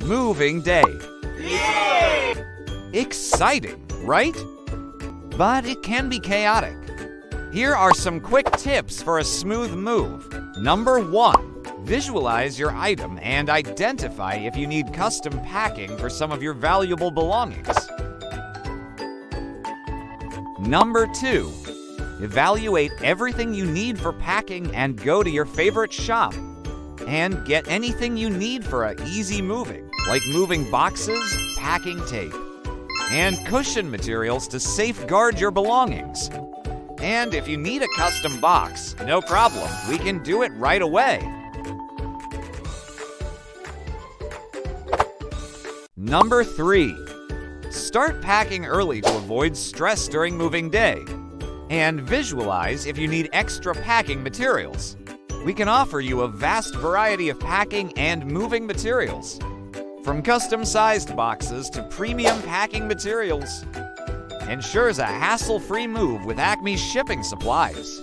Moving day. Yay! Exciting, right? But it can be chaotic. Here are some quick tips for a smooth move. Number 1, visualize your item and identify if you need custom packing for some of your valuable belongings. Number 2, evaluate everything you need for packing and go to your favorite shop. And get anything you need for an easy moving, like moving boxes, packing tape, and cushion materials to safeguard your belongings. And if you need a custom box, no problem, we can do it right away. Number 3, start packing early to avoid stress during moving day. And visualize if you need extra packing materials. We can offer you a vast variety of packing and moving materials, from custom-sized boxes to premium packing materials. Ensures a hassle-free move with ACME Shipping Supplies.